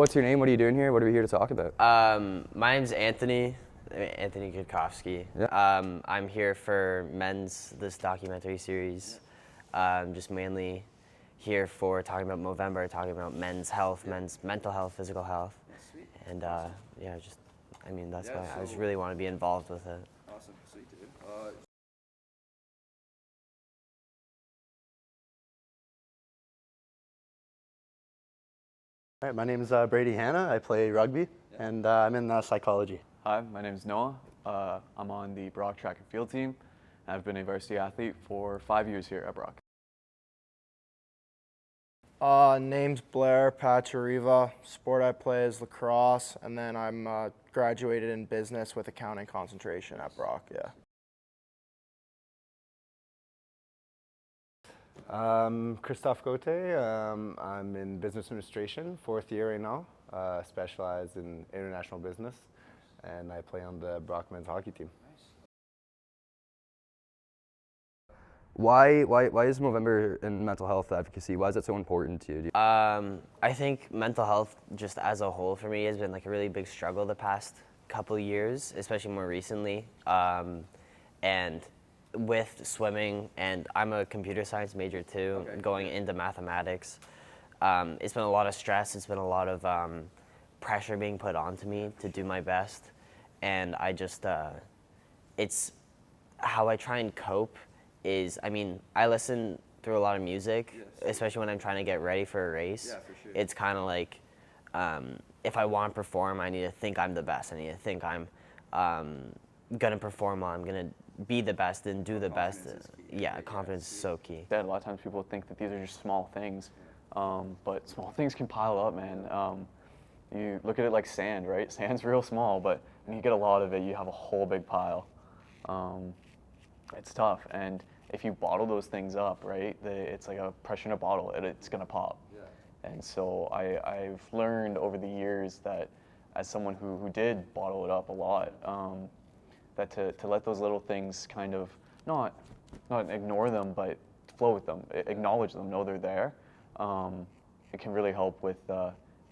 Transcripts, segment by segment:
What's your name? What are you doing here? What are we here to talk about? My name's Anthony Gudkowski. Yeah. I'm here for this documentary series. Just mainly here for talking about Movember, talking about men's health, men's mental health, physical health. And that's why I just really want to be involved with it. Awesome, sweet dude. All right, my name is Brady Hanna. I play rugby, and I'm in psychology. Hi, my name is Noah. I'm on the Brock track and field team. I've been a varsity athlete for 5 years here at Brock. Name's Blair Pachariva. Sport I play is lacrosse, and then I'm graduated in business with accounting concentration at Brock. Yeah. Christophe Gauthier. I'm in business administration, 4th year right now. Specialize in international business, and I play on the Brock men's hockey team. Why is Movember and mental health advocacy, why is it so important to you? I think mental health just as a whole for me has been like a really big struggle the past couple of years, especially more recently. And with swimming, and I'm a computer science major too, going into mathematics. It's been a lot of stress, it's been a lot of pressure being put onto me to do my best. And I just, it's how I try and cope is, I listen through a lot of music, especially when I'm trying to get ready for a race. Yeah, for sure. It's kind of like, if I want to perform, I need to think I'm the best. I need to think I'm gonna perform well, I'm gonna be the best and do the best. Yeah, confidence is so key. A lot of times people think that these are just small things, but small things can pile up, man. You look at it like sand, right? Sand's real small, but when you get a lot of it, you have a whole big pile. It's tough, and if you bottle those things up, right, it's like a pressure in a bottle, it's gonna pop. Yeah. And so I've learned over the years that as someone who did bottle it up a lot, that to let those little things kind of not ignore them, but flow with them, acknowledge them, know they're there. It can really help with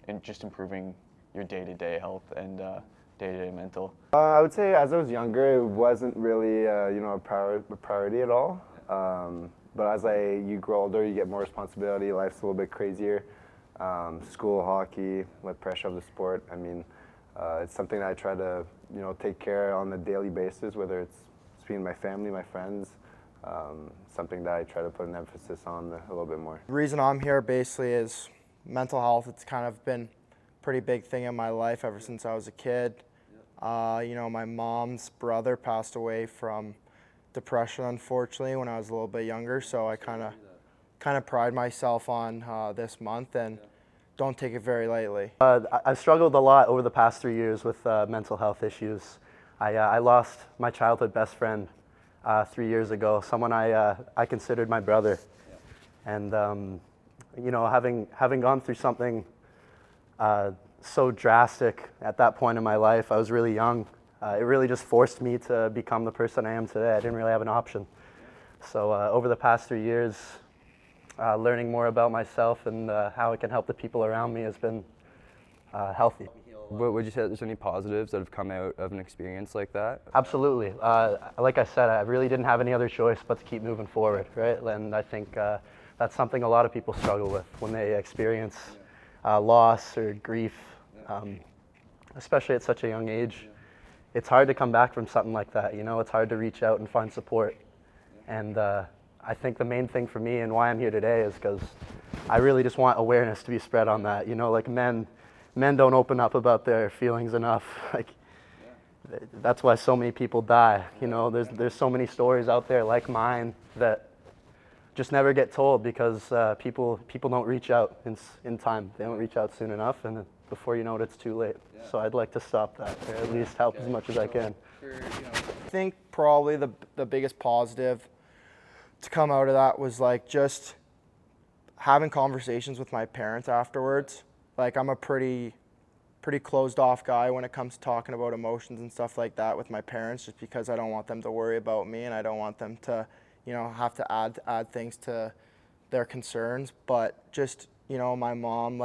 in just improving your day-to-day health and day-to-day mental. I would say as I was younger, it wasn't really a priority at all. But as you grow older, you get more responsibility. Life's a little bit crazier. School, hockey, with pressure of the sport. It's something that I try to take care on a daily basis, whether it's speaking to my family, my friends. Something that I try to put an emphasis on a little bit more. The reason I'm here basically is mental health. It's kind of been a pretty big thing in my life ever since I was a kid. My mom's brother passed away from depression, unfortunately, when I was a little bit younger. So I kind of pride myself on this month and don't take it very lightly. I've struggled a lot over the past 3 years with mental health issues. I lost my childhood best friend 3 years ago, someone I considered my brother. And having gone through something so drastic at that point in my life, I was really young. It really just forced me to become the person I am today. I didn't really have an option. So over the past 3 years, learning more about myself and how it can help the people around me has been healthy. Would you say that there's any positives that have come out of an experience like that? Absolutely. Like I said, I really didn't have any other choice but to keep moving forward, right? And I think that's something a lot of people struggle with when they experience loss or grief, especially at such a young age. It's hard to come back from something like that, it's hard to reach out and find support. And I think the main thing for me and why I'm here today is because I really just want awareness to be spread on that. Men don't open up about their feelings enough. That's why so many people die. There's so many stories out there like mine that just never get told because people don't reach out in time. They don't reach out soon enough, and before you know it, it's too late. Yeah. So I'd like to stop that, or at least help as much as I can. I think probably the biggest positive to come out of that was just having conversations with my parents afterwards. I'm a pretty closed off guy when it comes to talking about emotions and stuff like that with my parents, just because I don't want them to worry about me and I don't want them to, have to add things to their concerns. But just, my mom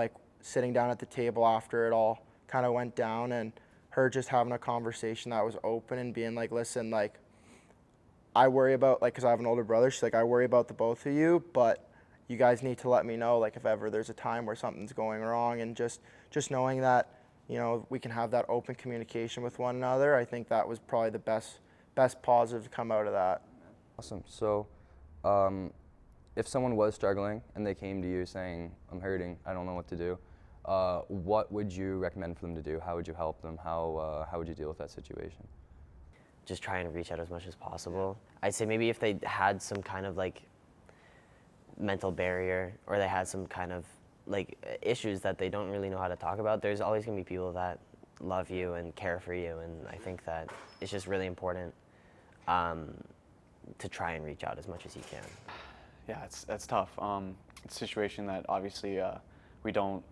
sitting down at the table after it all kind of went down, and her just having a conversation that was open and being like, listen, like, I worry about, like, because I have an older brother, she's like, I worry about the both of you, but you guys need to let me know, like, if ever there's a time where something's going wrong. And just knowing that, you know, we can have that open communication with one another, I think that was probably the best positive to come out of that. Awesome. So, if someone was struggling and they came to you saying, I'm hurting, I don't know what to do, what would you recommend for them to do? How would you help them? How would you deal with that situation? Just try and reach out as much as possible. I'd say maybe if they had some kind of like mental barrier, or they had some kind of like issues that they don't really know how to talk about, there's always gonna be people that love you and care for you, and I think that it's just really important to try and reach out as much as you can. Yeah, that's tough. It's a situation that obviously we don't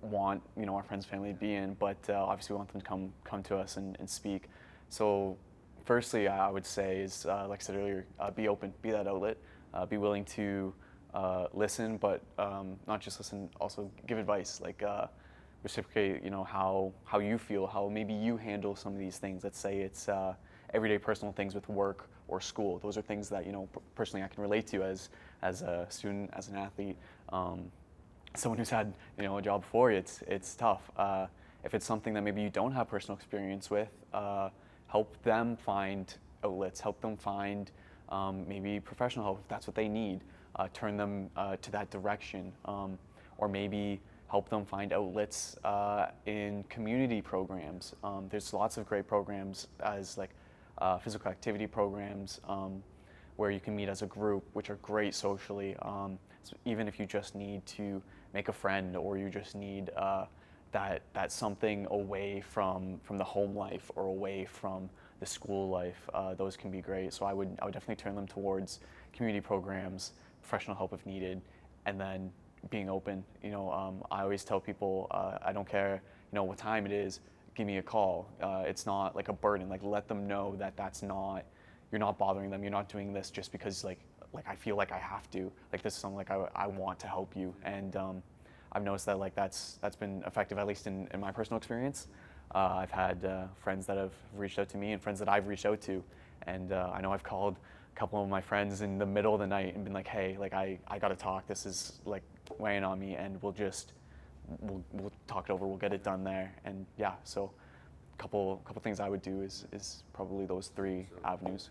want, you know, our friends' family to be in, but obviously we want them to come to us and speak. So firstly, I would say is, like I said earlier, be open, be that outlet, be willing to listen, but not just listen, also give advice, like reciprocate, you know, how you feel, how maybe you handle some of these things. Let's say it's everyday personal things with work or school. Those are things that, you know, personally I can relate to as a student, as an athlete, someone who's had, you know, a job before. It's tough. If it's something that maybe you don't have personal experience with, help them find outlets, help them find maybe professional help if that's what they need. Turn them to that direction, or maybe help them find outlets in community programs. There's lots of great programs as like physical activity programs where you can meet as a group, which are great socially. So even if you just need to make a friend, or you just need that something away from the home life or away from the school life, those can be great. So I would definitely turn them towards community programs, professional help if needed, and then being open. You know, I always tell people, I don't care, you know, what time it is, give me a call. It's not like a burden. Like, let them know that you're not bothering them. You're not doing this just because like I feel like I have to. Like, this is something like I want to help you. And I've noticed that like that's been effective, at least in my personal experience. I've had friends that have reached out to me and friends that I've reached out to, and I know I've called a couple of my friends in the middle of the night and been like, hey, like I gotta talk. This is like weighing on me, and we'll talk it over. We'll get it done there. And yeah, so a couple things I would do is probably those three avenues.